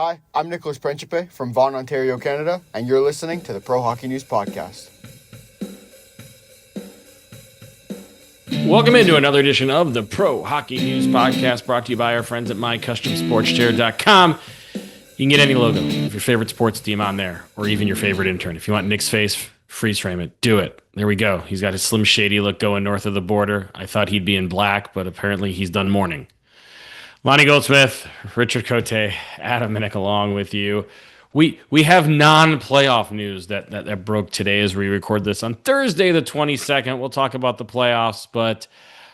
Hi, I'm Nicholas Principe from Vaughan, Ontario, Canada, and you're listening to the Pro Hockey News Podcast. Welcome into another edition of the Pro Hockey News Podcast, brought to you by our friends at mycustomsportschair.com. You can get any logo of your favorite sports team on there, or even your favorite intern. If you want Nick's face, freeze frame it. Do it. There we go. He's got his Slim Shady look going north of the border. I thought he'd be in black, but apparently he's done mourning. Lonnie Goldsmith, Richard Cote, Adam Minnick along with you. We have non-playoff news that broke today as we record this on Thursday the 22nd. We'll talk about the playoffs, but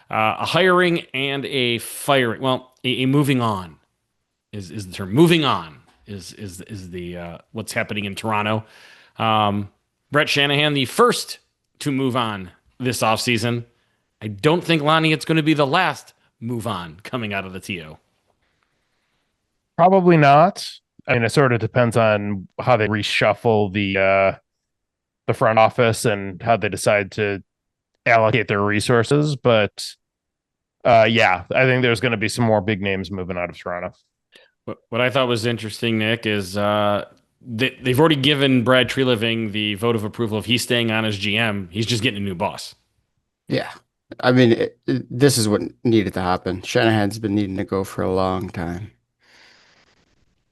a hiring and a firing. Well, a moving on is the term. Moving on is the what's happening in Toronto. Brett Shanahan, the first to move on this offseason. I don't think, Lonnie, it's going to be the last move on coming out of the TO. Probably not. I mean, it sort of depends on how they reshuffle the front office and how they decide to allocate their resources. But yeah, I think there's going to be some more big names moving out of Toronto. What I thought was interesting, Nick, is they've already given Brad Treliving the vote of approval. If he's staying on as GM, he's just getting a new boss. Yeah. I mean, this is what needed to happen. Shanahan's been needing to go for a long time.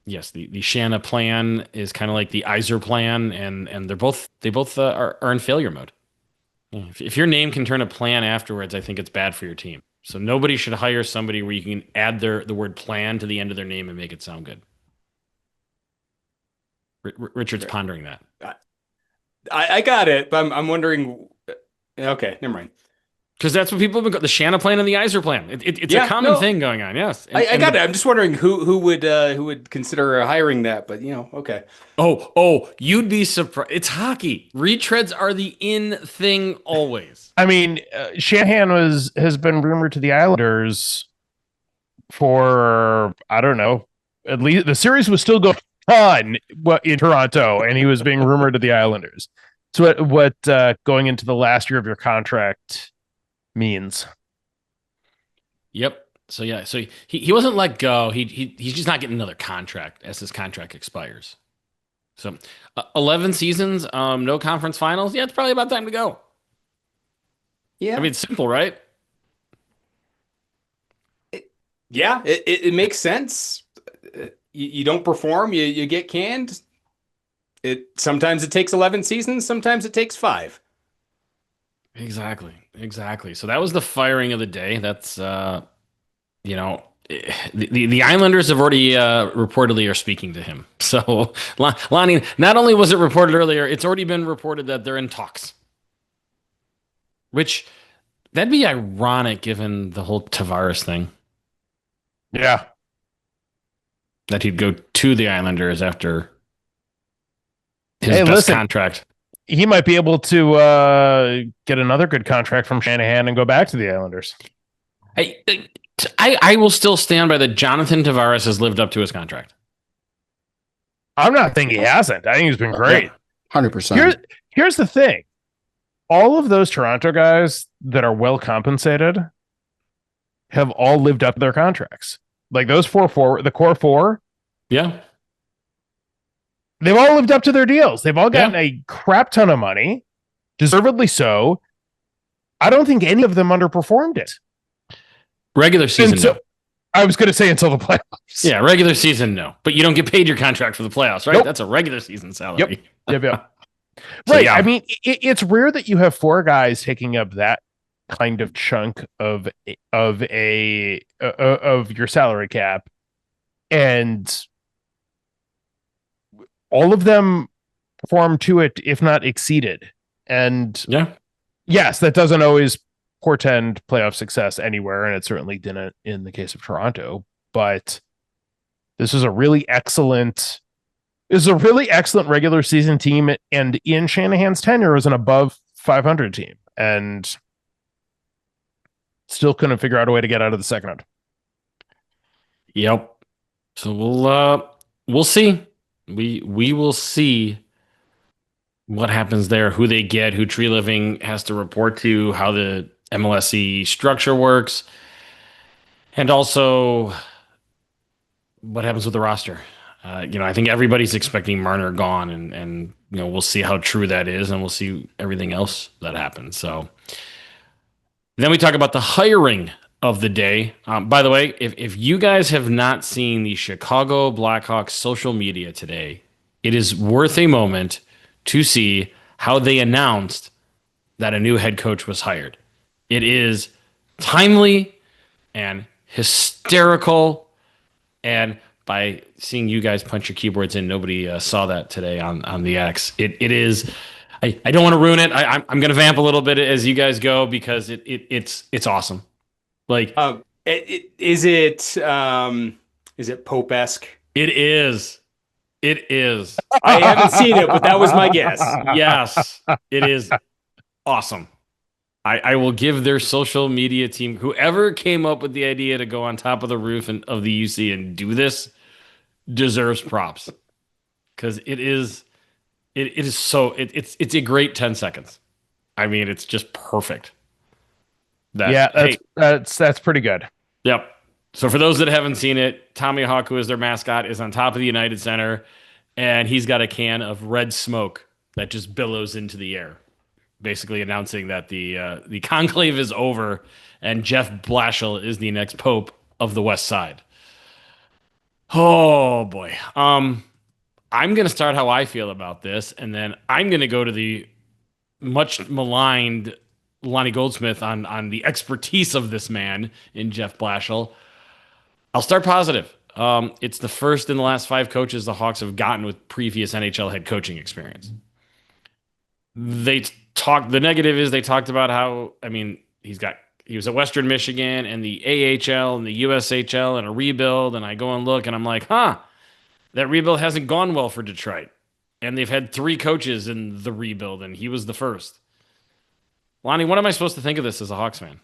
Yes, the Shanna plan is kind of like the Iser plan, and they both are in failure mode. If your name can turn a plan afterwards, I think it's bad for your team. So nobody should hire somebody where you can add the word plan to the end of their name and make it sound good. Richard's pondering that. I got it, but I'm wondering. Okay, never mind. Because that's what people have been the Shanna plan and the Iser plan. It's a common thing going on. Yes, I got it. I'm just wondering who would consider hiring that. But okay. Oh, you'd be surprised. It's hockey. Retreads are the in thing always. I mean, Shanahan has been rumored to the Islanders for, I don't know, at least the series was still going on in Toronto, and he was being rumored to the Islanders. So what going into the last year of your contract means. Yep. So yeah. So he wasn't let go. He's just not getting another contract as his contract expires. So 11 seasons, no conference finals. Yeah, it's probably about time to go. Yeah. I mean, it's simple, right? It makes sense. You don't perform, you get canned. Sometimes it takes 11 seasons, sometimes it takes 5. Exactly. So that was the firing of the day. That's, the Islanders have already reportedly are speaking to him. So, Lonnie, not only was it reported earlier, it's already been reported that they're in talks. Which, that'd be ironic given the whole Tavares thing. Yeah. That he'd go to the Islanders after his best contract. He might be able to get another good contract from Shanahan and go back to the Islanders. I will still stand by that Jonathan Tavares has lived up to his contract. I'm not thinking he hasn't. I think he's been great. 100%. Here's the thing. All of those Toronto guys that are well compensated have all lived up to their contracts. Like those the core four. Yeah. They've all lived up to their deals. They've all gotten a crap ton of money, deservedly so. I don't think any of them underperformed it. Regular season, no. I was going to say until the playoffs. Yeah, regular season, no. But you don't get paid your contract for the playoffs, right? Nope. That's a regular season salary. Yep. So, right. yeah. I mean, it's rare that you have 4 guys taking up that kind of chunk of your salary cap, and all of them perform to it, if not exceeded. And yes, that doesn't always portend playoff success anywhere, and it certainly didn't in the case of Toronto. But this is a really excellent regular season team, and in Shanahan's tenure is an above 500 team, and still couldn't figure out a way to get out of the second round. Yep. So we'll see. We will see what happens there, who they get, who Treliving has to report to, how the MLSE structure works, and also what happens with the roster. I think everybody's expecting Marner gone, and we'll see how true that is, and we'll see everything else that happens. So then we talk about the hiring of the day. By the way, if you guys have not seen the Chicago Blackhawks social media today, it is worth a moment to see how they announced that a new head coach was hired. It is timely and hysterical. And by seeing you guys punch your keyboards in, nobody saw that today on the X. It is. I don't want to ruin it. I'm going to vamp a little bit as you guys go because it's awesome. Like is it Pope-esque? it is. It is. I haven't seen it, but that was my guess. Yes, it is awesome. I will give their social media team, whoever came up with the idea to go on top of the roof of the UC and do this, deserves props because it's a great 10 seconds. I mean, it's just perfect. That's pretty good. Yep. So for those that haven't seen it, Tommy Hawk, who is their mascot, is on top of the United Center, and he's got a can of red smoke that just billows into the air, basically announcing that the conclave is over and Jeff Blashill is the next pope of the West Side. Oh boy. I'm going to start how I feel about this, and then I'm going to go to the much maligned Lonnie Goldsmith on the expertise of this man in Jeff Blashill. I'll start positive. It's the first in the last 5 coaches the Hawks have gotten with previous NHL head coaching experience. The negative is they talked about how, I mean, he was at Western Michigan and the AHL and the USHL and a rebuild. And I go and look and I'm like, that rebuild hasn't gone well for Detroit. And they've had 3 coaches in the rebuild and he was the first. Lonnie, what am I supposed to think of this as a Hawks fan?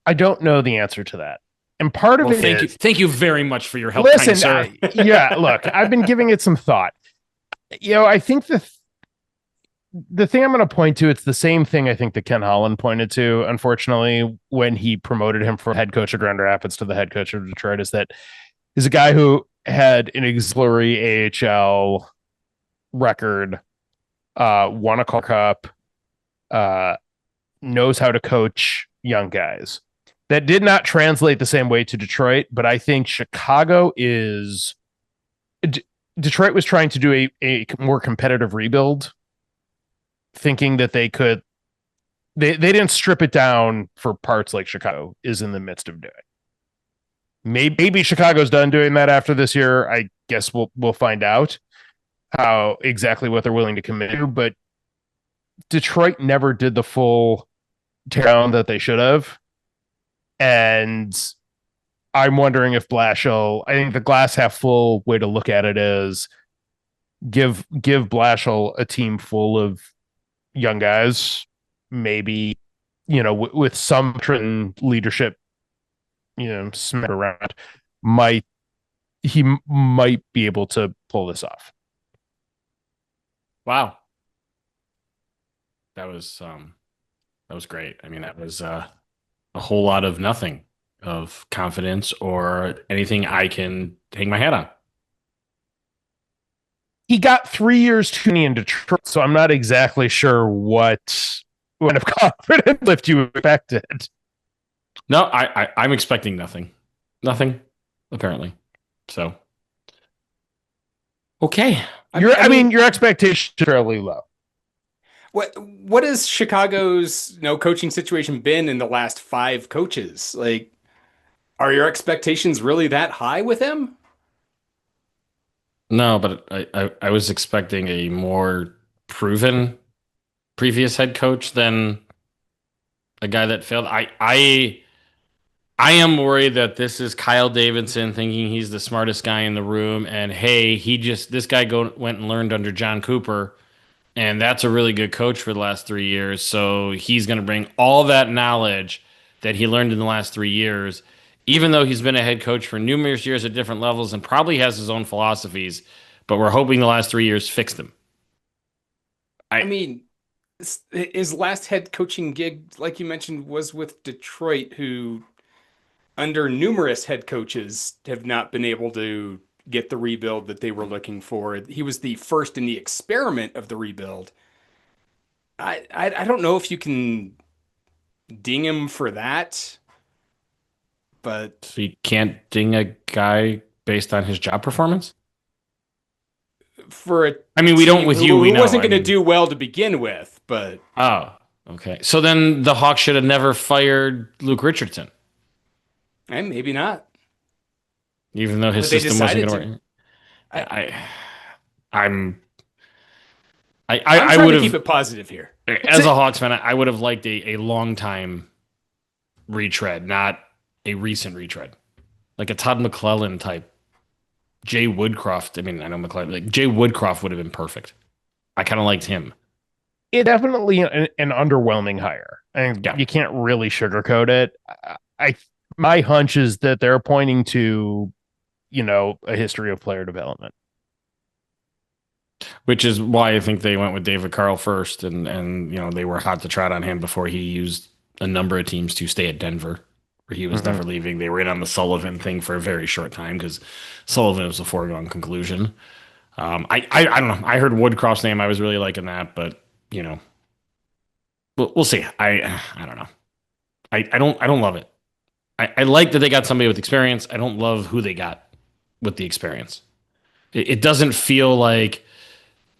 I don't know the answer to that. And part of thank you very much for your help. Listen, look, I've been giving it some thought. I think the thing I'm going to point to, it's the same thing I think that Ken Holland pointed to, unfortunately, when he promoted him from head coach of Grand Rapids to the head coach of Detroit, is that he's a guy who had an exemplary AHL record, won a Call Cup, knows how to coach young guys. That did not translate the same way to Detroit, but I think Chicago is... Detroit was trying to do a more competitive rebuild, thinking that they could... They didn't strip it down for parts like Chicago is in the midst of doing. Maybe Chicago's done doing that after this year. I guess we'll find out how exactly what they're willing to commit to, but Detroit never did the full teardown that they should have. And I'm wondering if Blashill, I think the glass half full way to look at it is give Blashill a team full of young guys, maybe, with some leadership, smack around, he might be able to pull this off. Wow. That was great. I mean, that was a whole lot of nothing of confidence or anything I can hang my hat on. He got 3 years in Detroit, so I'm not exactly sure what kind of confidence lift you expected. No, I'm expecting nothing. Nothing, apparently. So, okay. I mean, your expectations are fairly low. What has Chicago's coaching situation been in the last 5 coaches? Like, are your expectations really that high with him? No, but I was expecting a more proven previous head coach than a guy that failed. I am worried that this is Kyle Davidson thinking he's the smartest guy in the room, and hey, this guy went and learned under John Cooper. And that's a really good coach for the last 3 years. So he's going to bring all that knowledge that he learned in the last 3 years, even though he's been a head coach for numerous years at different levels and probably has his own philosophies. But we're hoping the last 3 years fixed them. I mean, his last head coaching gig, like you mentioned, was with Detroit, who under numerous head coaches, have not been able to get the rebuild that they were looking for. He was the first in the experiment of the rebuild. I don't know if you can ding him for that, but So you can't ding a guy based on his job performance? for a I mean, we don't with you, we know. Wasn't going to do well to begin with, but oh, okay. So then the Hawks should have never fired Luke Richardson, and maybe not. even though his But they system wasn't decided going to work. I I I'm I trying would to have, keep it positive here. as a Hawks fan, I would have liked a long time retread, not a recent retread, like a Todd McClellan type. Jay Woodcroft. I mean, I know McClellan. Like Jay Woodcroft would have been perfect. I kind of liked him. It definitely an underwhelming hire. And Yeah. you can't really sugarcoat it. My hunch is that they're pointing to, a history of player development. Which is why I think they went with David Carl first, and they were hot to trot on him before he used a number of teams to stay at Denver, where he was never leaving. They were in on the Sullivan thing for a very short time because Sullivan was a foregone conclusion. I don't know. I heard Woodcroft's name. I was really liking that, but we'll see. I don't know. I don't love it. I like that they got somebody with experience. I don't love who they got with the experience. It doesn't feel like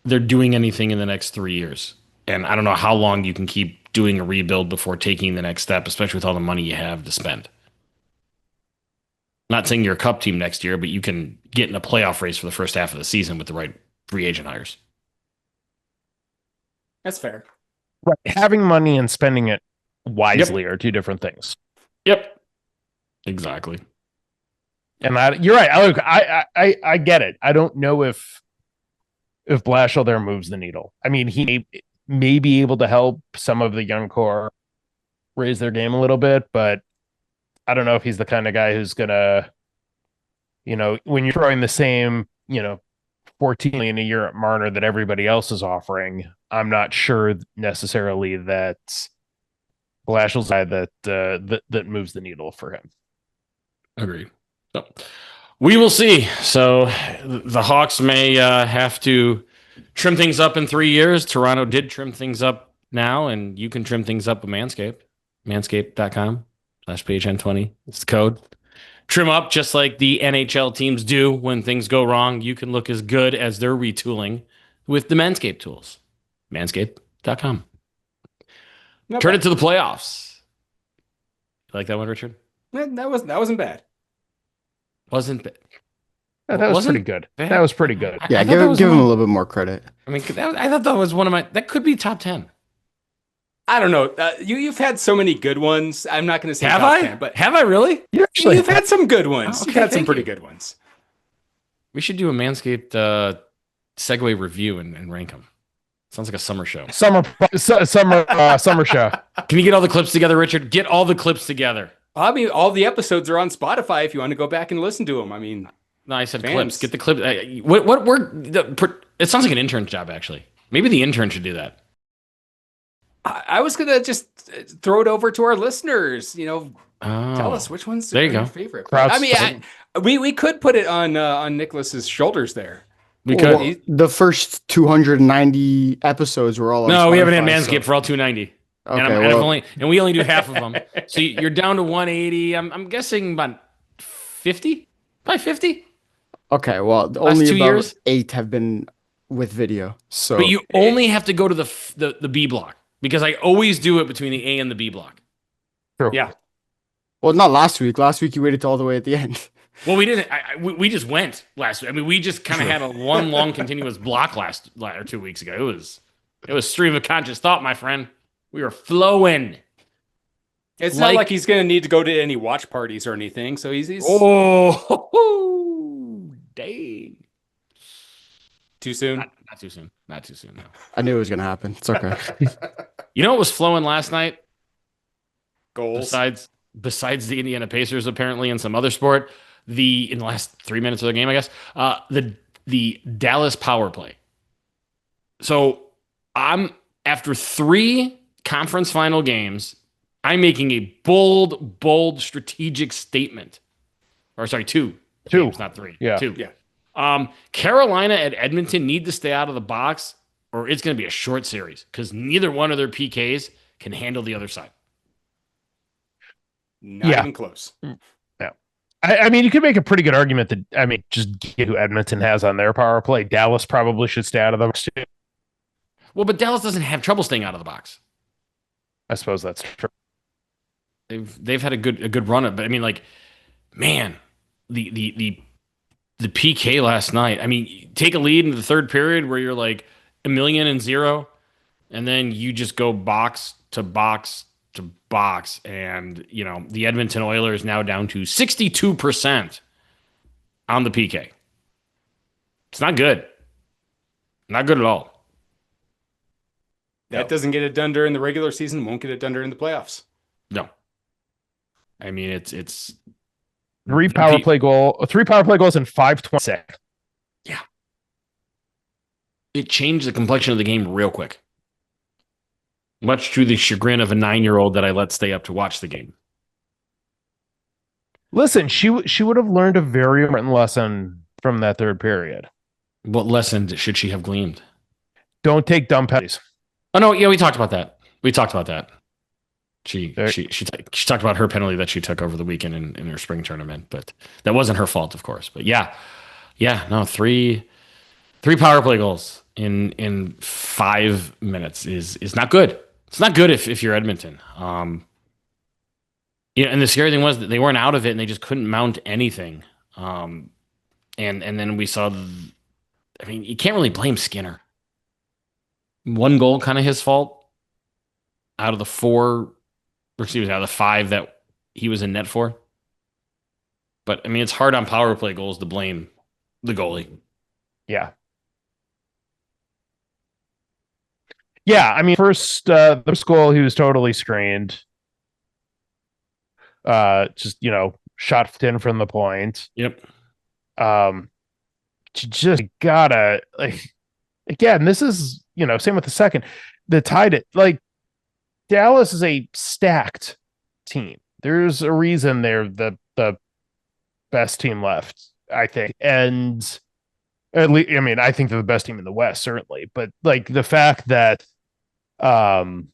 they're doing anything in the next 3 years. And I don't know how long you can keep doing a rebuild before taking the next step, especially with all the money you have to spend. Not saying you're a cup team next year, but you can get in a playoff race for the first half of the season with the right free agent hires. That's fair. Right. Having money and spending it wisely are two different things. Yep. Exactly. And you're right. I get it. I don't know if Blashill there moves the needle. I mean, he may be able to help some of the young core raise their game a little bit, but I don't know if he's the kind of guy who's gonna, when you're throwing the same, 14 million a year at Marner that everybody else is offering, I'm not sure necessarily that Blashill's guy that moves the needle for him. Agreed. So we will see. So the Hawks may have to trim things up in 3 years. Toronto did trim things up now, and you can trim things up with Manscaped. Manscaped.com/PHN20. It's the code. Trim up just like the NHL teams do when things go wrong. You can look as good as they're retooling with the Manscaped tools. Manscaped.com. Turn it to the playoffs. You like that one, Richard? That wasn't bad. Wasn't bad. That was pretty good. Bad? That was pretty good. Yeah, give him a little bit more credit. I mean, I thought that was one of my. That could be top 10. I don't know. You've had so many good ones. I'm not going to say have top I? 10, but have I really? You've had some good ones. Oh, okay, you've had some thank pretty you. good ones. We should do a Manscaped Segway review and rank them. Sounds like a summer show. Summer show. Can you get all the clips together, Richard? Get all the clips together. I mean, all the episodes are on Spotify if you want to go back and listen to them. I mean, no, I said fans. clips. Get the clips. What work? It sounds like an intern job, actually. Maybe the intern should do that. I was going to just throw it over to our listeners. Tell us which ones are your favorite. I mean, we could put it on Nicholas's shoulders there. We could. Well, the first 290 episodes were all on No, Spotify, we haven't had Manscaped for all 290. Okay, and we only do half of them. So you're down to 180. I'm guessing about 50? Probably 50? Okay, well, Last only 2 about years? 8 have been with video. So, But you only have to go to the B block because I always do it between the A and the B block. True. Yeah. well, not last week. Last week you waited till all the way at the end. Well, we didn't. We just went last week. I mean, we just kind of had a one long continuous block last or 2 weeks ago. It was stream of conscious thought, my friend. We were flowing. It's not like he's going to need to go to any watch parties or anything. So he's dang. Too soon. Not too soon. Not too soon. No. I knew it was going to happen. It's okay. You know what was flowing last night? Goals. Besides the Indiana Pacers, apparently in some other sport, in the last 3 minutes of the game, I guess, the Dallas power play. So I'm after 3 conference final games, I'm making a bold strategic statement. Or sorry, two games, not three. Yeah. Two. Yeah. Carolina at Edmonton need to stay out of the box, or it's going to be a short series because neither one of their PKs can handle the other side. Not even close. Yeah. I mean, you could make a pretty good argument that, just get who Edmonton has on their power play. Dallas probably should stay out of the box too. Well, but Dallas doesn't have trouble staying out of the box. I suppose that's true. They've had a good run of, but I mean, like, man, the PK last night. I mean, take a lead in the third period where you're like 1,000,000-0, and then you just go box to box to box, and the Edmonton Oilers now down to 62% on the PK. It's not good. Not good at all. That doesn't get it done during the regular season, won't get it done during the playoffs. No. I mean, it's three power play goals in 5:26. Yeah. It changed the complexion of the game real quick. Much to the chagrin of a 9-year-old that I let stay up to watch the game. Listen, she would have learned a very important lesson from that third period. What lesson should she have gleaned? Don't take dumb penalties. Oh no, yeah, we talked about that. She talked about her penalty that she took over the weekend in her spring tournament, but that wasn't her fault, of course. But three power play goals in 5 minutes is not good. It's not good if you're Edmonton. And the scary thing was that they weren't out of it and they just couldn't mount anything. And then we saw. I mean, you can't really blame Skinner. One goal, kind of his fault. Out of the 5 that he was in net for. But I mean, it's hard on power play goals to blame the goalie. Yeah. Yeah, I mean, first goal, he was totally screened. Just shot in from the point. Yep. You just gotta again. This is same with the second. The tied it Dallas is a stacked team. There's a reason they're the best team left, I think, and at least I think they're the best team in the West, certainly. But the fact that Edmonton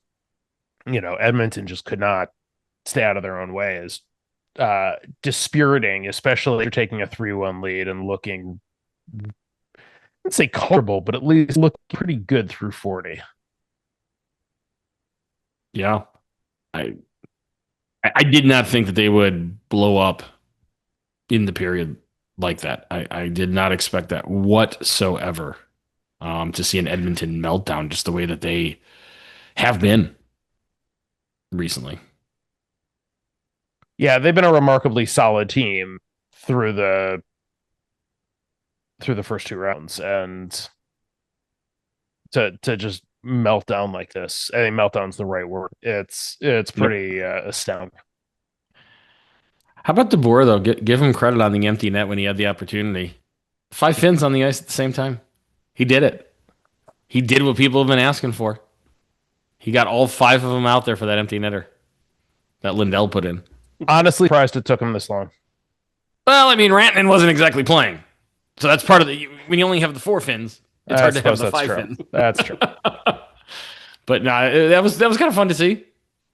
just could not stay out of their own way is dispiriting, especially if you're taking a 3-1 lead and looking, I'd say comfortable, but at least look pretty good through 40. Yeah. I did not think that they would blow up in the period like that. I did not expect that whatsoever. To see an Edmonton meltdown just the way that they have been recently. Yeah, they've been a remarkably solid team through the first 2 rounds, and to just melt down like this. I think meltdown's the right word. It's pretty astounding. How about DeBoer though? Give him credit on the empty net when he had the opportunity. 5 Finns on the ice at the same time. He did it. He did what people have been asking for. He got all 5 of them out there for that empty netter that Lindell put in. Honestly, surprised it took him this long. Well, I mean, Rantanen wasn't exactly playing, so that's part of the. When you only have the 4 Finns, it's hard to have the 5 Finns. That's true. But no, that was kind of fun to see.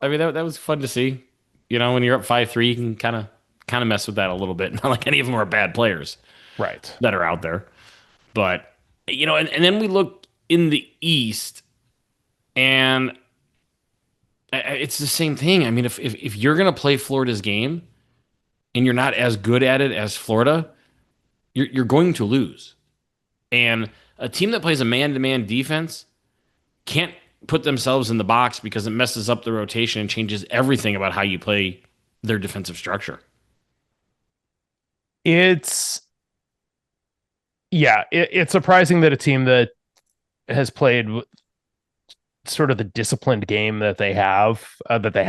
I mean, that was fun to see. When you're up 5-3, you can kind of mess with that a little bit. Not like any of them are bad players, right? That are out there, but and then we look in the East, and it's the same thing. I mean, if you're gonna play Florida's game, and you're not as good at it as Florida, you're going to lose. And a team that plays a man-to-man defense can't put themselves in the box because it messes up the rotation and changes everything about how you play their defensive structure. It's surprising that a team that has played sort of the disciplined game that they have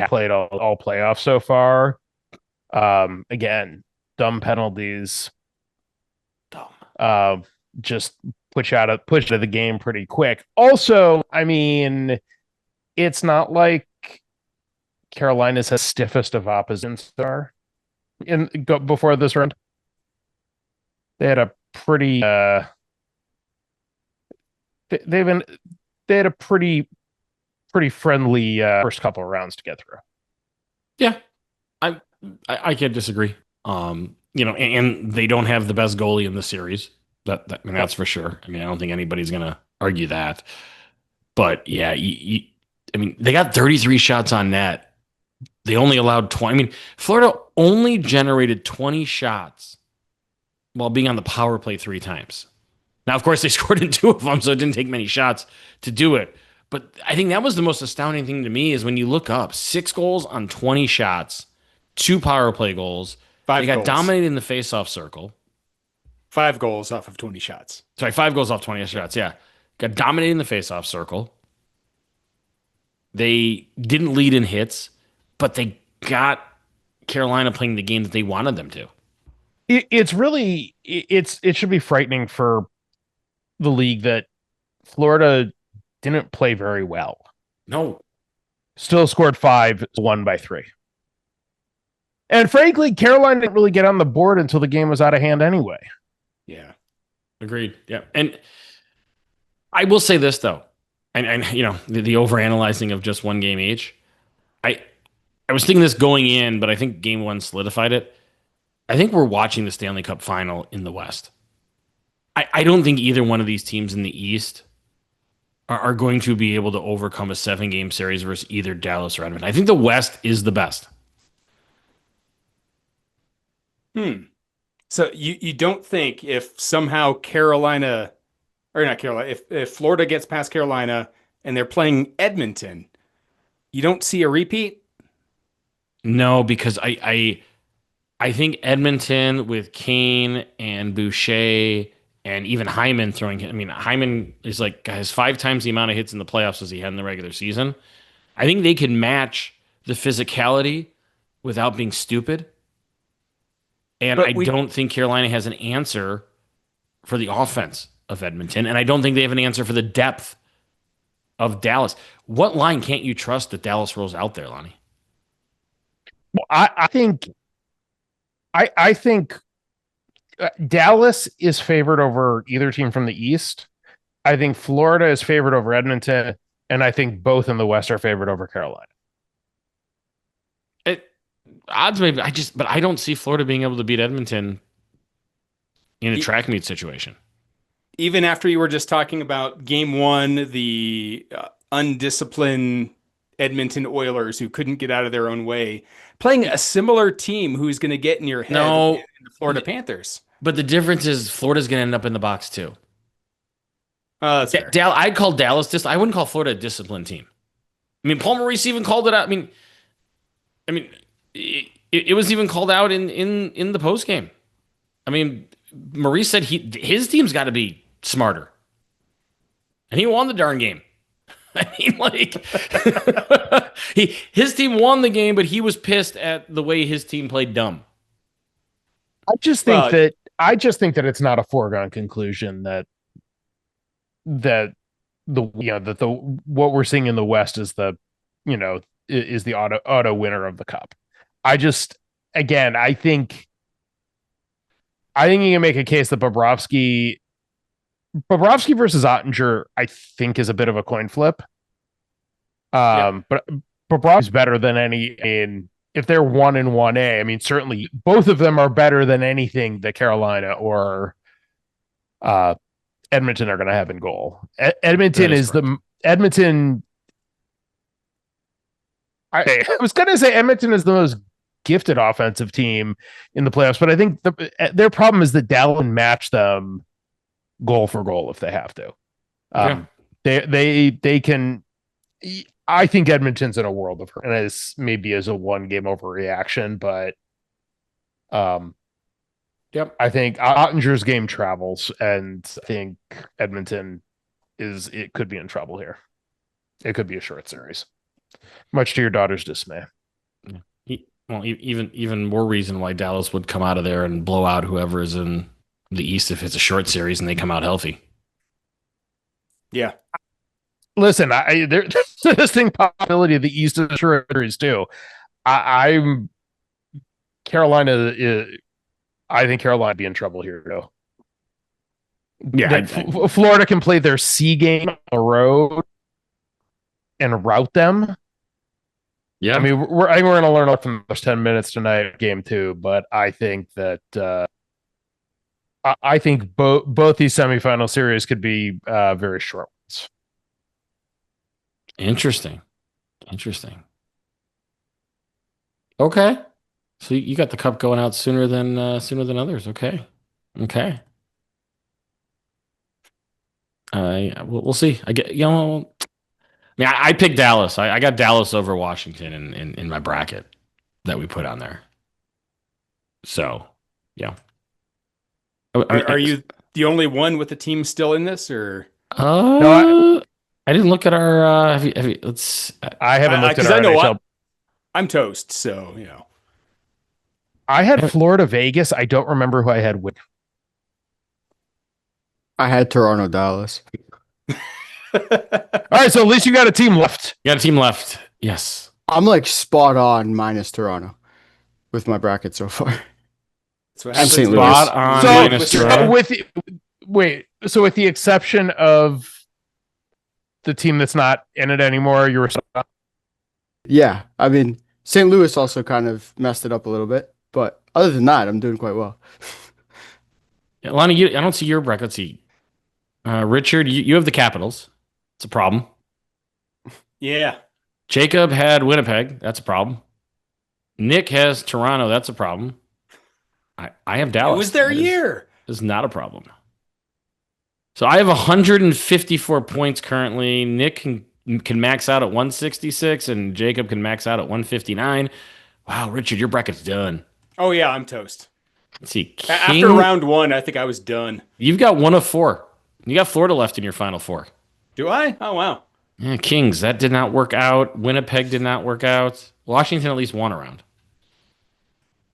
played all playoffs so far. Again, dumb penalties. Just push out of the game pretty quick. Also, I mean, it's not like Carolina's stiffest of oppositions are before this round. They had a pretty they had a pretty friendly first couple of rounds to get through. Yeah, I can't disagree. And they don't have the best goalie in the series. That's for sure. I mean, I don't think anybody's gonna argue that. But yeah, they got 33 shots on net. They only allowed 20. I mean, Florida only generated 20 shots while being on the power play 3 times. Now, of course, they scored in 2 of them, so it didn't take many shots to do it. But I think that was the most astounding thing to me is when you look up 6 goals on 20 shots, 2 power play goals. 5 They got goals. dominated in the faceoff circle. 5 goals off of 20 shots. Sorry, 5 goals off 20 shots. Yeah. Got dominated in the faceoff circle. They didn't lead in hits, but they got Carolina playing the game that they wanted them to. It should be frightening for the league that Florida didn't play very well. No. Still scored 5, won by 3. And frankly, Carolina didn't really get on the board until the game was out of hand anyway. Yeah. Agreed. Yeah. And I will say this, though, and the overanalyzing of just one game each. I was thinking this going in, but I think game 1 solidified it. I think we're watching the Stanley Cup final in the West. I don't think either one of these teams in the East are going to be able to overcome a 7-game series versus either Dallas or Edmonton. I think the West is the best. So you don't think if somehow Carolina, or not Carolina, if Florida gets past Carolina and they're playing Edmonton, you don't see a repeat? No, because I think Edmonton with Kane and Boucher and even Hyman throwing. I mean, Hyman is has 5 times the amount of hits in the playoffs as he had in the regular season. I think they can match the physicality without being stupid. And I don't think Carolina has an answer for the offense of Edmonton. And I don't think they have an answer for the depth of Dallas. What line can't you trust that Dallas rolls out there, Lonnie? Well, I think Dallas is favored over either team from the East. I think Florida is favored over Edmonton. And I think both in the West are favored over Carolina. Odds maybe. But I don't see Florida being able to beat Edmonton in a track meet situation. Even after you were just talking about game 1, the undisciplined Edmonton Oilers who couldn't get out of their own way, playing a similar team who's going to get in your head in the Florida Panthers. But the difference is Florida's going to end up in the box too. That's fair. I'd call Dallas I wouldn't call Florida a disciplined team. I mean, Paul Maurice even called it out. I mean, it was even called out in the post game. I mean, Maurice said his team's got to be smarter, and he won the darn game. I mean, his team won the game, but he was pissed at the way his team played dumb. I just think that it's not a foregone conclusion that what we're seeing in the West is the auto winner of the cup. I think you can make a case that Bobrovsky versus Ottinger, I think, is a bit of a coin flip. But Bobrovsky's better than if they're 1 and 1A. I mean, certainly both of them are better than anything that Carolina or Edmonton are going to have in goal. Edmonton is correct. I was going to say Edmonton is the most gifted offensive team in the playoffs, but I think their problem is that Dallas can match them goal for goal if they have to. They can. I think Edmonton's in a world of hurt, and as maybe as a 1-game overreaction, but I think Ottinger's game travels, and I think Edmonton could be in trouble here. It could be a short series, much to your daughter's dismay. Well, even more reason why Dallas would come out of there and blow out whoever is in the East if it's a short series and they come out healthy. Yeah. Listen, there's a distinct possibility of the East is sure injuries too. I'm Carolina. I think Carolina be in trouble here though. Yeah, Florida can play their C game on the road and rout them. Yeah, I mean, I think we're going to learn up from the first 10 minutes tonight, game 2. But I think that I think both these semifinal series could be very short ones. Interesting. Okay, so you got the cup going out sooner than others. Okay. We'll see. I get I mean, I picked Dallas. I got Dallas over Washington in my bracket that we put on there. So, yeah. Are you the only one with the team still in this, or? No, I didn't look at our. I haven't looked at our NHL. I'm toast, so I had Florida Vegas. I don't remember who I had with. I had Toronto Dallas. All right, so at least you got a team left. You got a team left. Yes. I'm like spot on minus Toronto with my bracket so far. And St. Louis. Spot on minus Toronto. So with the exception of the team that's not in it anymore, you were. Yeah, I mean, St. Louis also kind of messed it up a little bit, but other than that, I'm doing quite well. Yeah, Lonnie, I don't see your bracket. Let's see. Richard, you have the Capitals. It's a problem. Yeah. Jacob had Winnipeg. That's a problem. Nick has Toronto. That's a problem. I have Dallas. It was their year. Is not a problem. So I have 154 points currently. Nick can max out at 166, and Jacob can max out at 159. Wow, Richard, your bracket's done. Oh yeah, I'm toast. Let's see. After round 1, I think I was done. You've got 1 of 4. You got Florida left in your final 4. Do I? Oh wow. Yeah, Kings, that did not work out. Winnipeg did not work out. Washington at least won a round.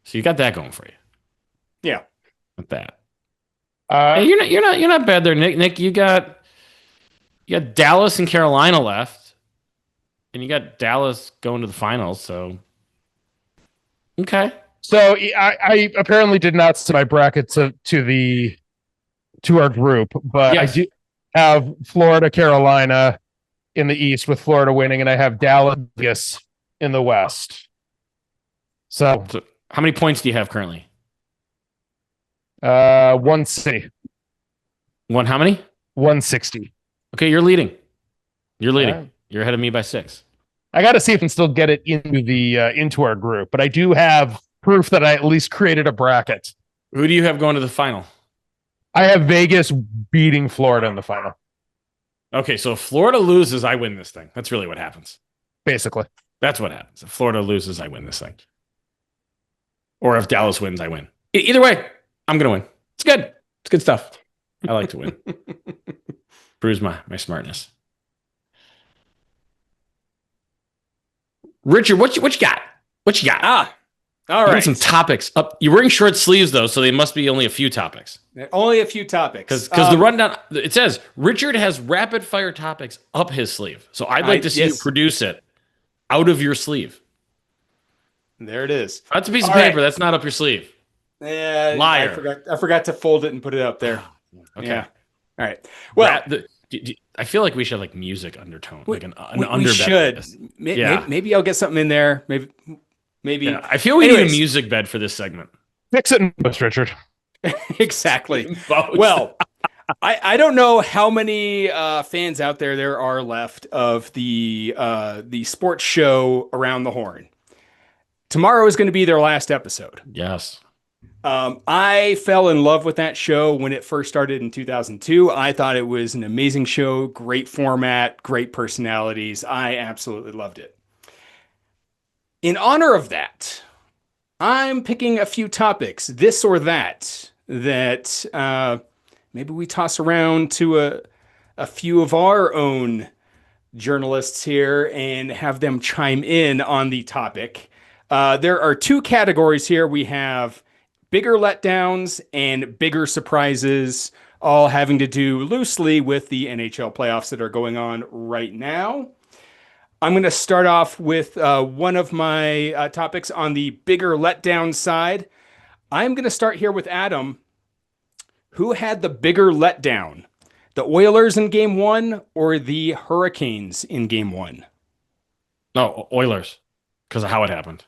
So you got that going for you. Yeah. With that. Hey, you're not bad there, Nick. Nick, you got Dallas and Carolina left. And you got Dallas going to the finals, so okay. So I apparently did not set my bracket to our group, but yes. I do have Florida, Carolina in the East with Florida winning, and I have Dallas in the West. So how many points do you have currently? 160. How many? 160. Okay, you're leading. Right. You're ahead of me by 6. I got to see if I can still get it into our group, but I do have proof that I at least created a bracket. Who do you have going to the final? I have Vegas beating Florida in the final. Okay, so if Florida loses, I win this thing. That's really what happens. Basically. That's what happens. If Florida loses, I win this thing. Or if Dallas wins, I win. Either way, I'm going to win. It's good. It's good stuff. I like to win. Proves my smartness. Richard, what you got? What you got? All right. Some topics up. You're wearing short sleeves though, so they must be only a few topics. Only a few topics. Because the rundown, it says Richard has rapid fire topics up his sleeve. So I'd like to see you produce it out of your sleeve. There it is. That's a piece of paper. Right. That's not up your sleeve. Yeah, liar. I forgot to fold it and put it up there. Okay. Yeah. All right. Well, I feel like we should have like music undertone, like an underbed. We should. Maybe I'll get something in there. Maybe. Yeah, I feel we need a music bed for this segment. Fix it in post, Richard. Exactly. Well, I don't know how many fans out there are left of the sports show Around the Horn. Tomorrow is going to be their last episode. Yes. I fell in love with that show when it first started in 2002. I thought it was an amazing show, great format, great personalities. I absolutely loved it. In honor of that, I'm picking a few topics, this or that maybe we toss around to a few of our own journalists here and have them chime in on the topic. There are 2 categories here. We have bigger letdowns and bigger surprises all having to do loosely with the NHL playoffs that are going on right now. I'm going to start off with one of my topics on the bigger letdown side. I'm going to start here with Adam. Who had the bigger letdown? The Oilers in game one or the Hurricanes in game one? No, Oilers, because of how it happened.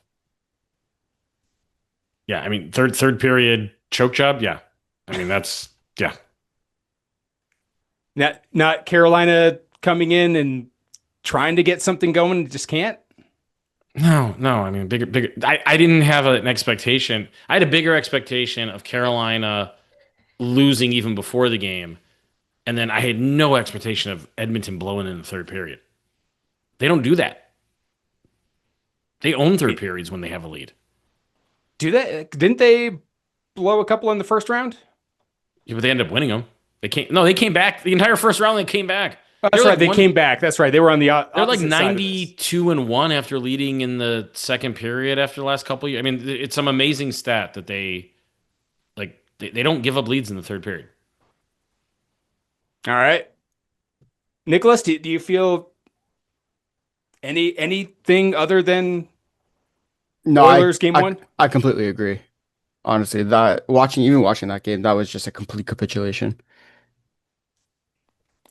Yeah, I mean, third period choke job. Yeah, I mean yeah. Not Carolina coming in and trying to get something going, just can't. No. I mean, bigger. I didn't have an expectation. I had a bigger expectation of Carolina losing even before the game, and then I had no expectation of Edmonton blowing in the third period. They don't do that. They own third periods when they have a lead. Do they? Didn't they blow a couple in the first round? Yeah, but they ended up winning them. They came back. The entire first round, they came back. Oh, that's right. They came back. That's right. They were on the They're like opposite side of this. 92-1 after leading in the second period after the last couple of years. I mean, it's some amazing stat that they don't give up leads in the third period. All right. Nicholas, do you feel anything other than No, Oilers game one? I completely agree. Honestly, even watching that game, that was just a complete capitulation.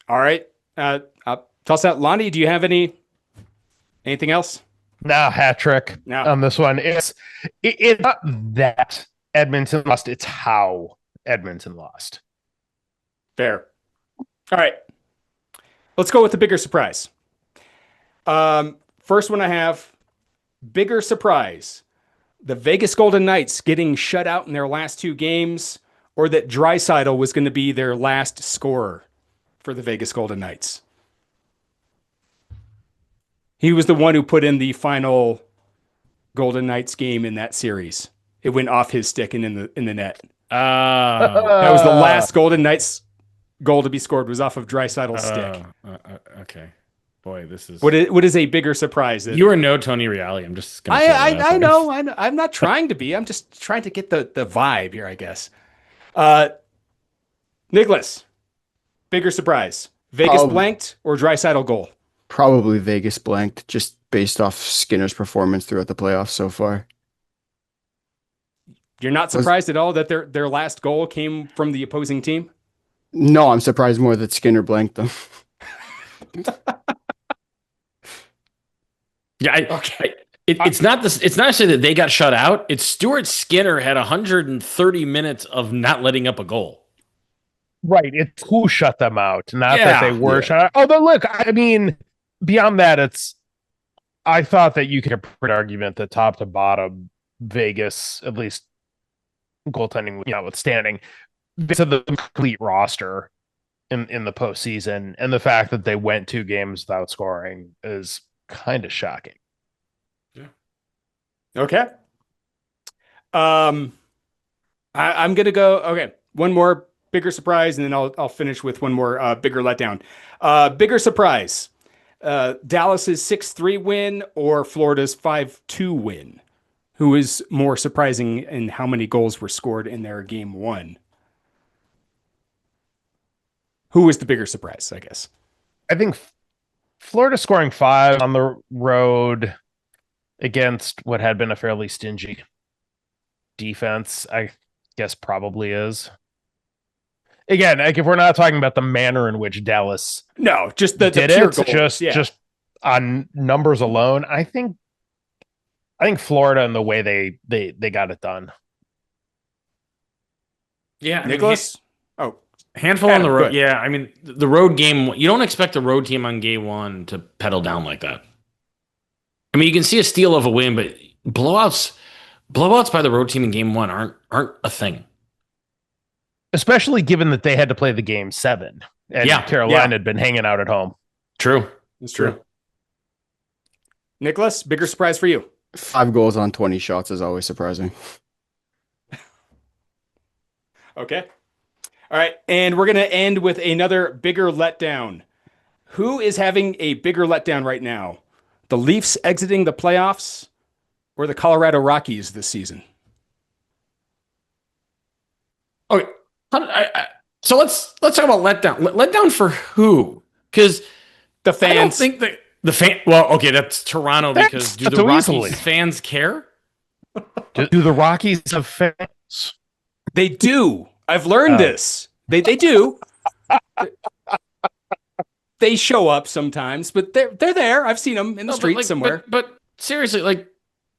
All right. I'll toss out Lonnie. Do you have anything else? No, hat trick No. on this one. It's not that Edmonton lost, it's how Edmonton lost. Fair. All right. Let's go with the bigger surprise. First one I have, bigger surprise. The Vegas Golden Knights getting shut out in their last two games, or that Draisaitl was going to be their last scorer for the Vegas Golden Knights. He was the one who put in the final Golden Knights game in that series. It went off his stick and in the net. That was the last Golden Knights goal to be scored, was off of Draisaitl's stick. Okay. Boy, this is what is a bigger surprise? You are no Tony Reali. I'm just gonna I know. I'm not trying to be. I'm just trying to get the vibe here, I guess. Nicholas, bigger surprise. Vegas blanked or Draisaitl goal? Probably Vegas blanked, just based off Skinner's performance throughout the playoffs so far. You're not surprised at all that their last goal came from the opposing team? No, I'm surprised more that Skinner blanked them. Yeah, okay. It's not this. It's not necessarily that they got shut out. It's Stuart Skinner had 130 minutes of not letting up a goal. Right. It's who shut them out, not that they were shut out. Although, look, I mean, beyond that, I thought that you could have an argument that top to bottom, Vegas, at least goaltending notwithstanding, to the complete roster in the postseason, and the fact that they went 2 games without scoring is kind of shocking. Yeah. Okay. I'm gonna go. Okay, one more bigger surprise, and then I'll finish with one more bigger letdown. Bigger surprise: Dallas's 6-3 win or Florida's 5-2 win. Who is more surprising in how many goals were scored in their game one? Who was the bigger surprise, I guess? I think Florida scoring 5 on the road against what had been a fairly stingy defense, I guess probably is. Again, like if we're not talking about the manner in which Dallas just the did pure it, goals. just on numbers alone, I think Florida and the way they got it done. Yeah, Nicholas. Handful on the road. Yeah, I mean the road game. You don't expect the road team on game one to pedal down like that. I mean, you can see a steal of a win, but blowouts by the road team in game one aren't a thing. Especially given that they had to play the game 7, and Carolina had been hanging out at home. True, it's true. Nicholas, bigger surprise for you? 5 goals on 20 shots is always surprising. Okay. All right. And we're going to end with another bigger letdown. Who is having a bigger letdown right now? The Leafs exiting the playoffs or the Colorado Rockies this season? Okay. So let's talk about letdown. Letdown for who? Because the fans. I don't think that the fan. Well, okay, that's Toronto because do the Rockies fans care? Do the Rockies have fans? They do. I've learned this. They do. They show up sometimes, but they're there. I've seen them in the street somewhere. But seriously, like,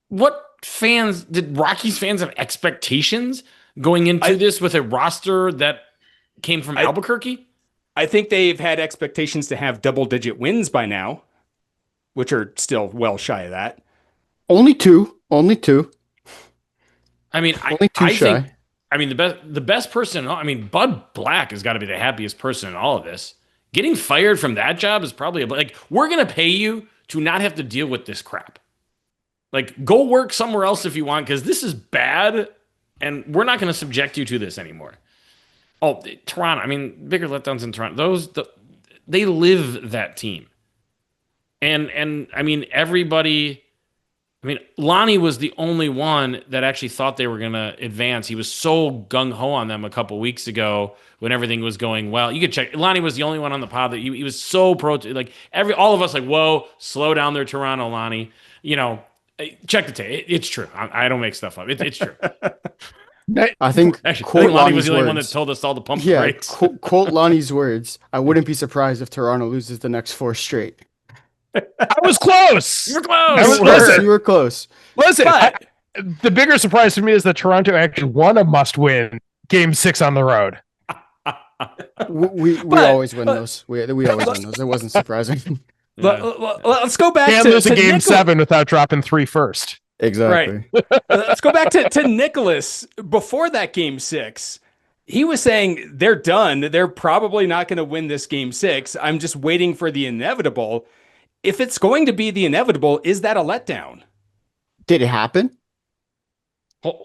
what fans did Rockies fans have expectations going into this with a roster that came from Albuquerque? I think they've had expectations to have double-digit wins by now, which are still well shy of that. Only two. I mean, only two shy. Think, I mean, the best person. I mean, Bud Black has got to be the happiest person in all of this. Getting fired from that job is probably like, we're gonna pay you to not have to deal with this crap. Like, go work somewhere else if you want, because this is bad, and we're not going to subject you to this anymore. Oh, Toronto. I mean, bigger letdowns in Toronto. They live that team. And I mean, everybody. I mean, Lonnie was the only one that actually thought they were going to advance. He was so gung-ho on them a couple weeks ago when everything was going well. You could check. Lonnie was the only one on the pod that he was so pro. Like, all of us, like, whoa, slow down there, Toronto, Lonnie. You know, check the tape. It's true. I don't make stuff up. It's true. I think Lonnie was the only one that told us all to pump the brakes. Quote Lonnie's words. I wouldn't be surprised if Toronto loses the next 4 straight. I was close. You were close. You were close. Listen, the bigger surprise to me is that Toronto actually won a must-win Game 6 on the road. We always win those. We always win those. It wasn't surprising. Let's go back to lose a Game 7 without dropping 3 first. Exactly. Right. Let's go back to Nicholas. Before that Game 6, he was saying they're done. They're probably not going to win this Game 6. I'm just waiting for the inevitable. If it's going to be the inevitable, is that a letdown? Did it happen?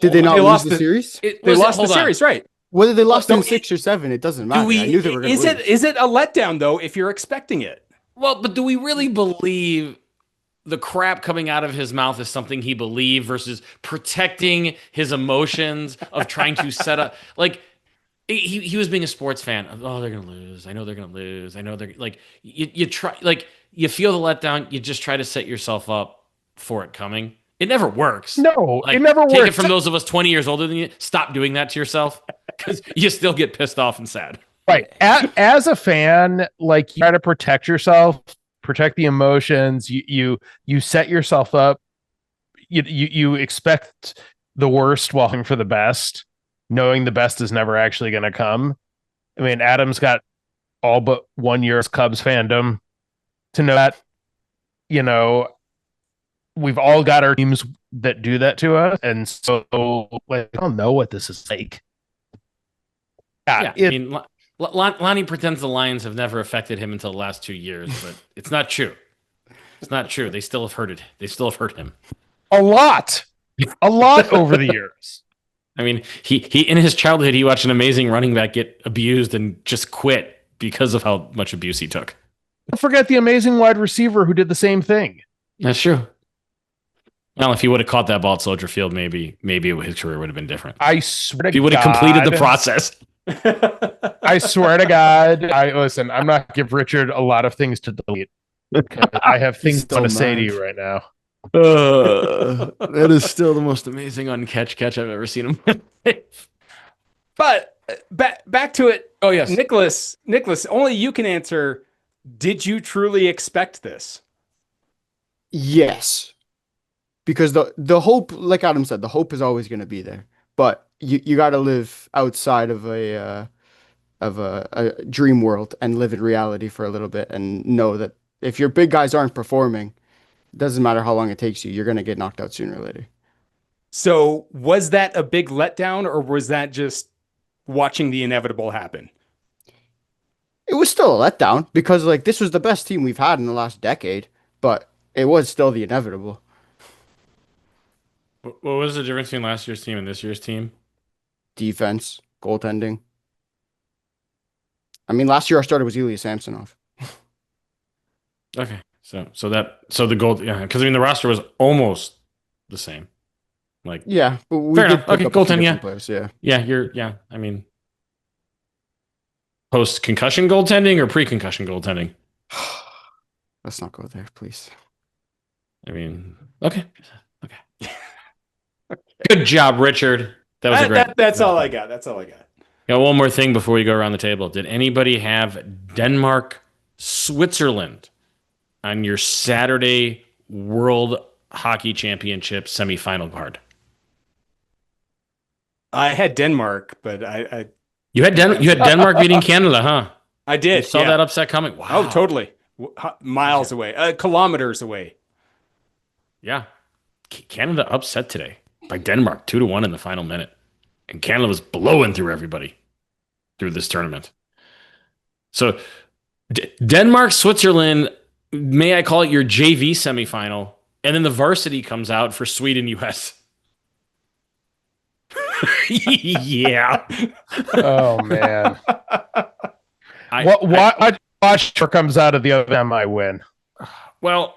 Did they not lose the series? They lost the series, right? Whether they lost in 6 or 7, it doesn't matter. I knew they were going to lose. Is it a letdown, though, if you're expecting it? Well, but do we really believe the crap coming out of his mouth is something he believed versus protecting his emotions of trying to set up? Like, he was being a sports fan. Oh, they're going to lose. I know they're going to lose. I know they're like, you try, like, you feel the letdown. You just try to set yourself up for it coming. It never works. No, it never works. Take it from those of us 20 years older than you. Stop doing that to yourself because you still get pissed off and sad. Right. As a fan, like, you try to protect yourself, protect the emotions. You set yourself up. You expect the worst while hoping for the best, knowing the best is never actually going to come. I mean, Adam's got all but 1 year of Cubs fandom to know that, you know, we've all got our teams that do that to us. And so, like, I don't know what this is like. I mean, Lonnie pretends the Lions have never affected him until the last 2 years, but it's not true. It's not true. They still have hurt it. They still have hurt him. A lot over the years. I mean, he in his childhood, he watched an amazing running back get abused and just quit because of how much abuse he took. Don't forget the amazing wide receiver who did the same thing. That's true. Well, if he would have caught that ball at Soldier Field, maybe his career would have been different. I swear to God. He would have completed the process. I swear to God. Listen, I'm not give Richard a lot of things to delete. I have things to say to you right now. That is still the most amazing catch I've ever seen him. But back to it. Oh, yes. Nicholas, only you can answer. Did you truly expect this? Yes. Because the hope, like Adam said, the hope is always going to be there. But you got to live outside of a dream world and live in reality for a little bit and know that if your big guys aren't performing, it doesn't matter how long it takes you, you're going to get knocked out sooner or later. So was that a big letdown, or was that just watching the inevitable happen? It was still a letdown because, like, this was the best team we've had in the last decade, but it was still the inevitable. What was the difference between last year's team and this year's team? Defense, goaltending. I mean, last year our starter was Ilya Samsonov. Okay, so the goal, yeah, because I mean the roster was almost the same. Like, yeah, but we fair did enough. Okay, goaltending, yeah, players, yeah. I mean, Post concussion goaltending or pre concussion goaltending? Let's not go there, please. I mean, okay. Good job, Richard. That was a great. That's all I got. That's all I got. Got one more thing before we go around the table. Did anybody have Denmark, Switzerland on your Saturday World Hockey Championship semifinal card? I had Denmark, but I you had Denmark beating Canada, huh? I did. You saw that upset coming. Wow. Oh, totally. Miles away, kilometers away. Yeah. Canada upset today by Denmark 2-1 in the final minute. And Canada was blowing through everybody through this tournament. So Denmark, Switzerland, may I call it your JV semifinal? And then the varsity comes out for Sweden, US. Yeah. Oh man. What watch comes out of the other time I win? Well,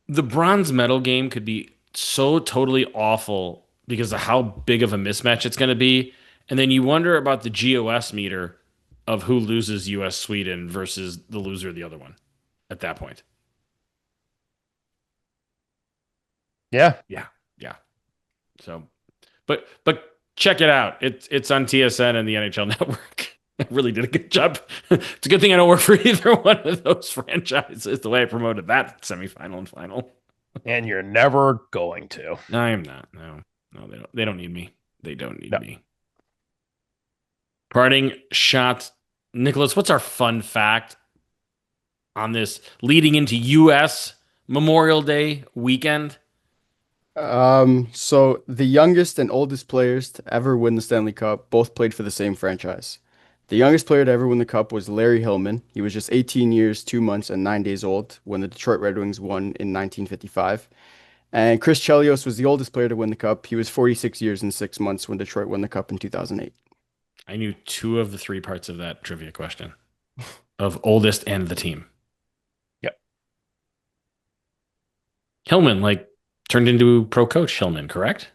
the bronze medal game could be so totally awful because of how big of a mismatch it's going to be. And then you wonder about the GOS meter of who loses US Sweden versus the loser of the other one at that point. Yeah. So, but check it out. It's on TSN and the NHL Network. I really did a good job. It's a good thing I don't work for either one of those franchises. The way I promoted that semifinal and final. And you're never going to. No, I am not. No, they don't need me. They don't need me. Parting shot, Nicholas. What's our fun fact on this leading into U.S. Memorial Day weekend? So the youngest and oldest players to ever win the Stanley Cup both played for the same franchise. The youngest player to ever win the Cup was Larry Hillman. He was just 18 years, 2 months, and 9 days old when the Detroit Red Wings won in 1955. And Chris Chelios was the oldest player to win the Cup. He was 46 years and 6 months when Detroit won the Cup in 2008. I knew 2 of the 3 parts of that trivia question of oldest and the team. Yep. Hillman, turned into pro coach Hillman, correct?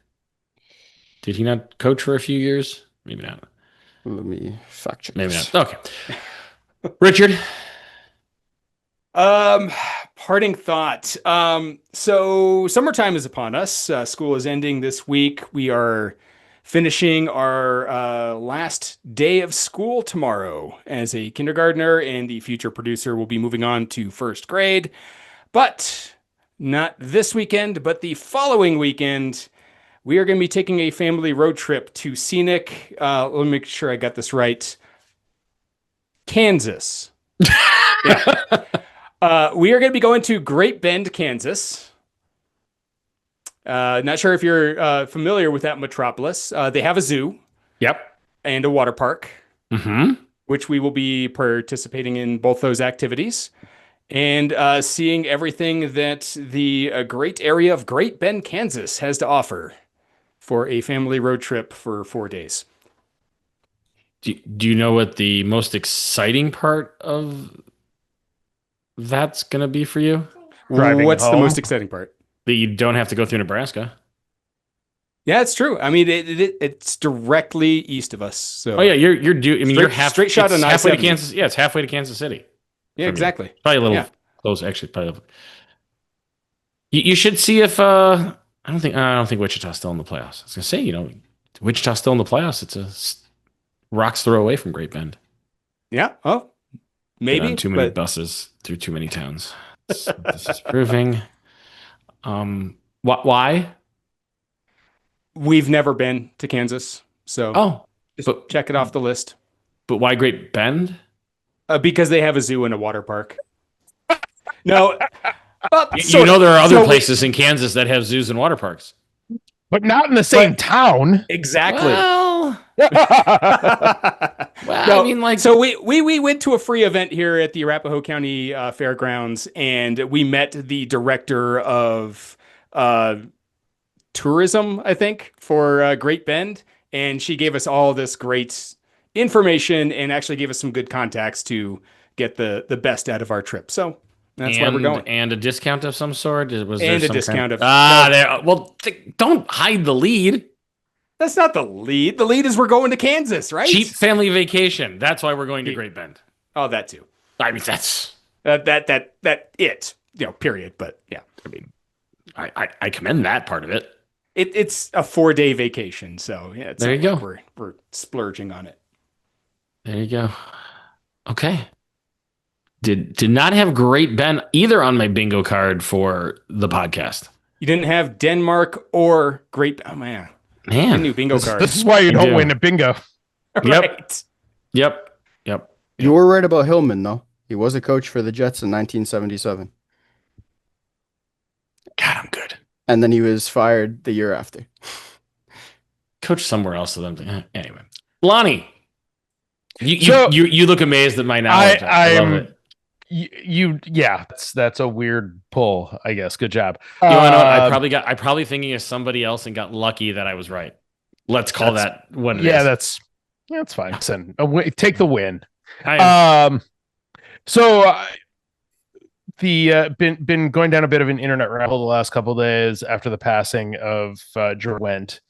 Did he not coach for a few years? Maybe not. Let me fact check. Maybe not. Okay. Richard. Parting thought. So summertime is upon us. School is ending this week. We are finishing our last day of school tomorrow as a kindergartner, and the future producer will be moving on to first grade. But not this weekend, but the following weekend, we are going to be taking a family road trip to scenic, let me make sure I got this right, Kansas. We are going to be going to Great Bend, Kansas. Not sure if you're familiar with that metropolis. They have a zoo. Yep. And a water park. Mm-hmm. Which we will be participating in both those activities. And seeing everything that the great area of Great Bend, Kansas has to offer for a family road trip for 4 days. Do you know what the most exciting part of that's going to be for you? What's the most exciting part? That you don't have to go through Nebraska. Yeah, it's true. I mean, it's directly east of us. So. Oh yeah, you're due. I mean, you're straight shot on halfway to I-70. Kansas. Yeah, it's halfway to Kansas City. Yeah, exactly. You. Probably a little close. Actually, probably. You should see if I don't think Wichita's still in the playoffs. I was gonna say, Wichita's still in the playoffs. It's a rock's throw away from Great Bend. Yeah. Oh, maybe. On too many buses through too many towns. This is proving. Why? We've never been to Kansas, so just check it off the list. But why Great Bend? Because they have a zoo and a water park. No, there are other places in Kansas that have zoos and water parks, but not in the same town. Exactly. Well, I mean, so we went to a free event here at the Arapahoe County Fairgrounds, and we met the director of tourism, I think, for Great Bend, and she gave us all this great information and actually gave us some good contacts to get the best out of our trip. So that's why we're going. And a discount of some sort? Don't hide the lead. That's not the lead. The lead is we're going to Kansas, right? Cheap family vacation. That's why we're going to Great Bend. Oh, that too. I mean, that's it. Period. But yeah, I mean, I commend that part of it. It's a 4-day vacation, so yeah. There you go. We're splurging on it. There you go. Okay. Did not have Great Bend either on my bingo card for the podcast. You didn't have Denmark or Great. Oh man, a new bingo card. This is why you don't win a bingo. Right. Yep. You were right about Hillman, though. He was a coach for the Jets in 1977. God, I'm good. And then he was fired the year after. Coach somewhere else. Anyway, Lonnie, you look amazed at my knowledge. I love it. That's a weird pull, I guess. Good job. You know what? I probably thinking of somebody else and got lucky that I was right. Let's call that what it is. That's fine. Listen, take the win. Been going down a bit of an internet rabbit hole the last couple of days after the passing of George Wendt,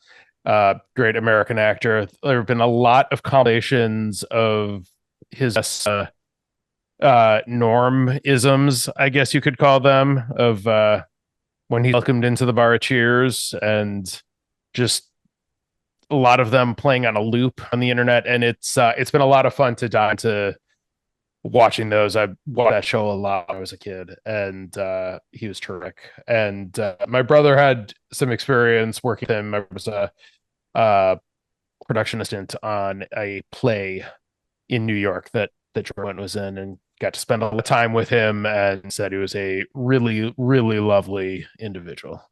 great American actor. There have been a lot of compilations of his norm-isms, I guess you could call them, of when he welcomed into the bar of Cheers, and just a lot of them playing on a loop on the internet. And it's been a lot of fun to dive into watching those. I watched that show a lot when I was a kid, and he was terrific. And my brother had some experience working with him. I was a production assistant on a play in New York that Jordan was in, and got to spend a lot of time with him, and said he was a really, really lovely individual.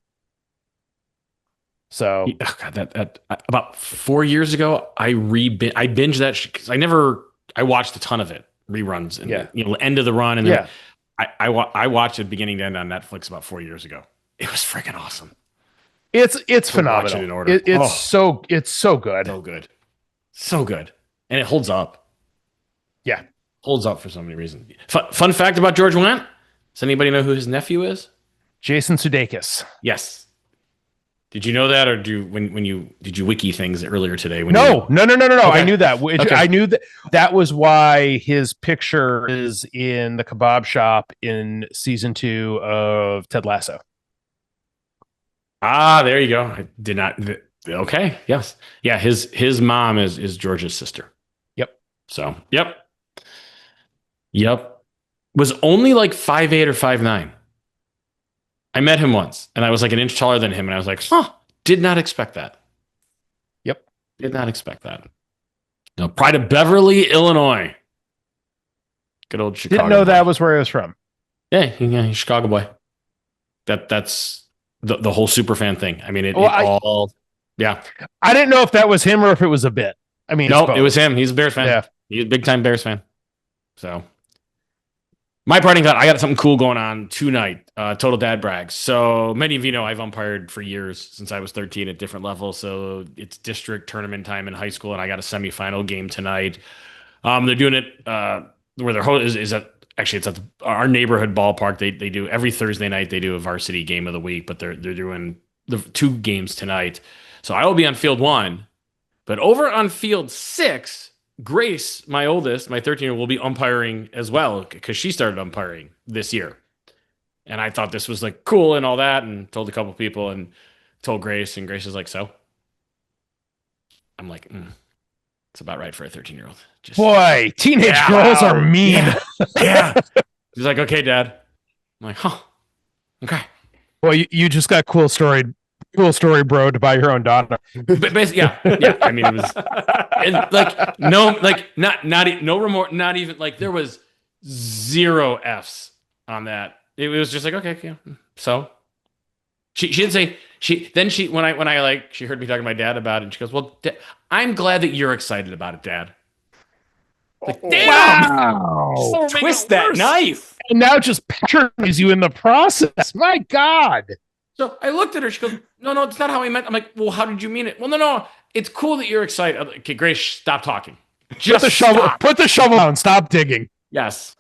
So that about 4 years ago, I binged that because I watched a ton of it, reruns, and end of the run, and then I watched it beginning to end on Netflix about 4 years ago. It was freaking awesome. It's phenomenal. In order. It's so good, so good, and it holds up. Yeah, holds up for so many reasons. Fun fact about George Wendt: does anybody know who his nephew is? Jason Sudeikis. Yes. Did you know that, or did you wiki things earlier today? No. Okay. I knew that. I knew that was why his picture is in the kebab shop in season 2 of Ted Lasso. Ah, there you go. I did not. Okay. Yes. Yeah. His mom is George's sister. Yep. So. Yep. Was only like 5'8" or 5'9". I met him once, and I was like an inch taller than him, and I was like, did not expect that. Yep. Did not expect that. No, pride of Beverly, Illinois. Good old Chicago. Didn't know that was where he was from. Yeah, he's Chicago boy. That's the whole super fan thing. I mean, yeah. I didn't know if that was him or if it was a bit. I mean, no, it was him. He's a Bears fan. Yeah. He's a big time Bears fan. So. My parting thought, I got something cool going on tonight. Total dad brag. So many of you know I've umpired for years since I was 13 at different levels. So it's district tournament time in high school, and I got a semifinal game tonight. They're doing it where their host is at. Actually, it's at our neighborhood ballpark. They do every Thursday night. They do a varsity game of the week, but they're doing the 2 games tonight. So I will be on field 1, but over on field 6. Grace, my oldest, my 13-year-old, will be umpiring as well because she started umpiring this year. And I thought this was like cool and all that, and told a couple people and told Grace, and Grace is like, so? I'm like, it's about right for a 13-year-old. Boy, teenage girls are mean. Yeah. He's like, okay, Dad. I'm like, okay. Well, you just got cool story, bro, to buy your own daughter. But basically, yeah. I mean, it was like no remorse, not even like there was 0 F's on that. It was just like, okay, yeah. So she didn't say when I like she heard me talking to my dad about it, and she goes, well, I'm glad that you're excited about it, Dad. Like, damn! Wow! Twist that knife, and now just patronize you in the process. My God! So I looked at her. She goes, no, it's not how I meant. I'm like, well, how did you mean it? Well, no, it's cool that you're excited. Okay, Grace, stop talking. Just put the shovel down. Stop digging. Yes.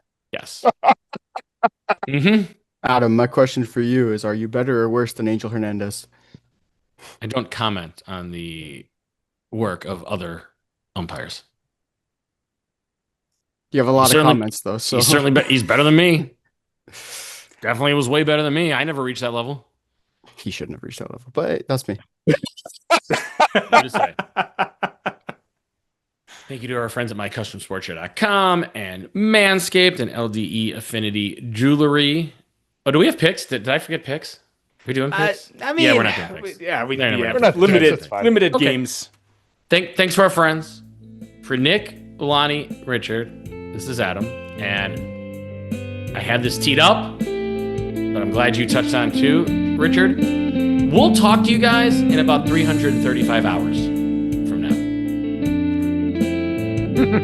Mm-hmm. Adam, my question for you is: are you better or worse than Angel Hernandez? I don't comment on the work of other umpires. You have a lot of comments though, so he's better than me. Definitely was way better than me. I never reached that level. He shouldn't have reached that level, but that's me. Thank you to our friends at mycustomsportswear.com and Manscaped and LDE Affinity Jewelry. Oh, do we have picks? Did I forget picks? Are we doing picks? I mean, yeah, we're not doing picks. We're not limited games. Thanks to our friends. For Nick, Lonnie, Richard, this is Adam, and I had this teed up, but I'm glad you touched on too, Richard. We'll talk to you guys in about 335 hours from now.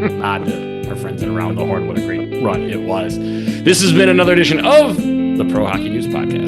Nod to our friends at Around the Horn. What a great run it was. This has been another edition of the Pro Hockey News Podcast.